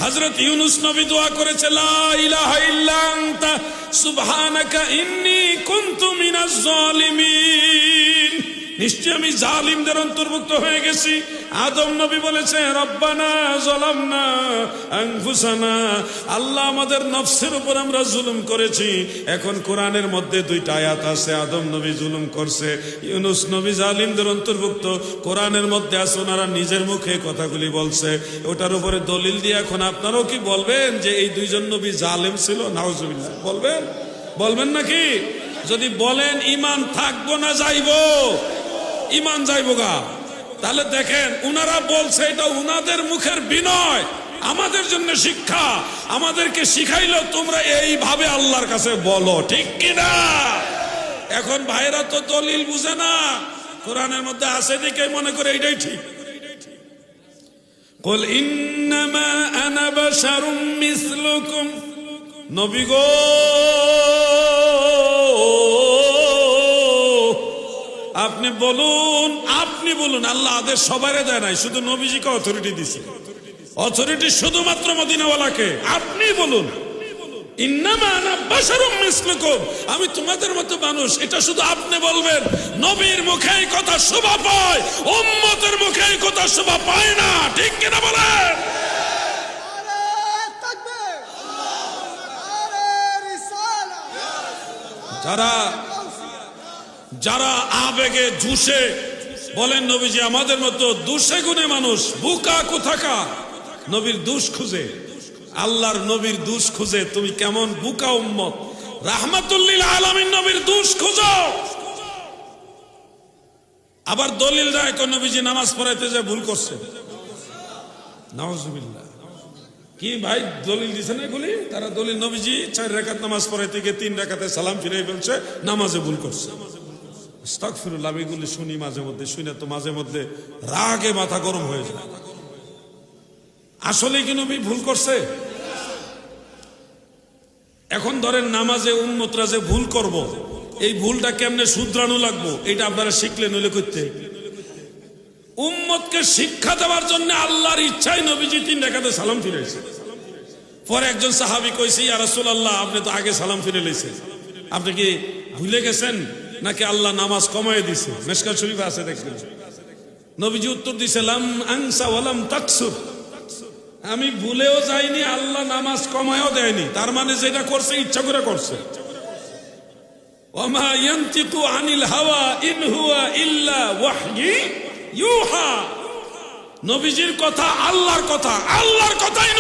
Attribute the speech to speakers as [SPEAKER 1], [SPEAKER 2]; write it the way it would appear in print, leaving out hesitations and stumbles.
[SPEAKER 1] হযরত ইউনূস নবী দোয়া করেছে, লা ইলাহা ইল্লা আনতা সুবহানাকা ইন্নী কুনতু মিনাজ জালিমিন। নিশ্চয় আমি জালিমদের অন্তর্ভুক্ত হয়ে গেছি। আদম নবী বলেছে, রব্বানা যালামনা আনফুসানা, আল্লাহ আমাদের নফসের উপর আমরা জুলুম করেছি। এখন কোরআনের মধ্যে দুইটা আয়াত আছে, আদম নবী জুলুম করছে, ইউনূস নবী জালিমদের অন্তর্ভুক্ত। কোরআনের মধ্যে আছে, ওনারা নিজের মুখে কথাগুলি বলছে, ওটার উপরে দলিল দিয়ে এখন আপনারাও কি বলবেন যে এই দুইজন নবী জালেম ছিল? নাউজুবিল্লাহ। বলবেন নাকি? যদি বলেন ঈমান থাকবো না যাইবো? ঈমান যাইবো গা। তাহলে দেখেন, উনারা বলছে, এটা উনাদের মুখের বিনয়, আমাদের জন্য শিক্ষা। আমাদেরকে শিখাইলো তোমরা এইভাবে আল্লাহর কাছে বলো, ঠিক কিনা? এখন ভাইরা তো দলিল বুঝে না, কোরআনের মধ্যে আছে দেখে মনে করে এটাই ঠিক। কুল ইন্নামা আনা বাশারুম মিসলুকুম, নবী গো আপনি বলুন, আল্লাহ আদেশ সবাইরে দেয় নাই, শুধু নবীজিকে অথরিটি দিছে। অথরিটি শুধুমাত্র মদিনাওয়ালাকে। আপনি বলুন, ইন্নামা আনা বাশারুম মিসলুকুম, আমি তোমাদের মতো মানুষ, এটা শুধু আপনি বলবেন। নবীর মুখে এই কথা শোভা পায়, উম্মতের মুখে এই কথা শোভা পায় না, ঠিক কিনা বলেন? যারা আবেগে জুসে বলেন নবীজি আমাদের মতো দুষে গুণে মানুষ, বুকা কোথাকা, নবীর দুষ খুঁজে, আল্লাহর নবীর দুষ খুঁজে তুমি কেমন বুকা উম্মত। রাহমাতুল লিল আলামিন নবীর দুষ খুঁজো। আবার দলিল দেয় কোন নবীজি নামাজ পড়াইতে যে ভুল করছে। নাউজুবিল্লাহ। কি ভাই দলিল দিছে না এগুলি? তারা দলিল, নবীজি 4 রাকাত নামাজ পড়াইতে গিয়ে 3 রাকাতে সালাম ফিরাই ফেলছে, নামাজে ভুল করছে। আস্তাগফিরুল্লাহ। আমি এগুলি শুনি মাঝে মধ্যে, শুনে তো মাঝে মধ্যে রাগে মাথা গরম হয়ে যায়। আসলে কি নবী ভুল করছে? এখন ধরেন নামাজে উম্মতরা যে ভুল করব, এই ভুলটা কেমনে শুধরানো লাগবো, এটা আপনারা শিখলে নইলে করতে। উম্মতকে শিক্ষা দেওয়ার জন্য আল্লাহর ইচ্ছায় নবীজি 3 রাকাতে সালাম ফিরাইছে। পরে একজন সাহাবী কইছে, ইয়া রাসূলুল্লাহ আপনি তো আগে সালাম ফিরে লইছেন, আপনি কি ভুলে গেছেন নাকি আল্লাহ নামাজ কমায় দিছে? মিশকাত শরীফে আছে দেখবেন। নবীজি উত্তর দিছে, লাম আনসা ওয়ালাম তাকসুর, আমি ভুলেও যাইনি, আল্লাহ নামাজ কমায়ও দেয়নি। তার মানে যেটা করছে ইচ্ছা করে করছে। ওয়ামা ইয়ানতিকু আনিল হাওয়া ইন হুয়া ইল্লা ওয়াহয়ি ইউহা, নবীজির কথা আল্লাহর কথা, আল্লাহর কথাই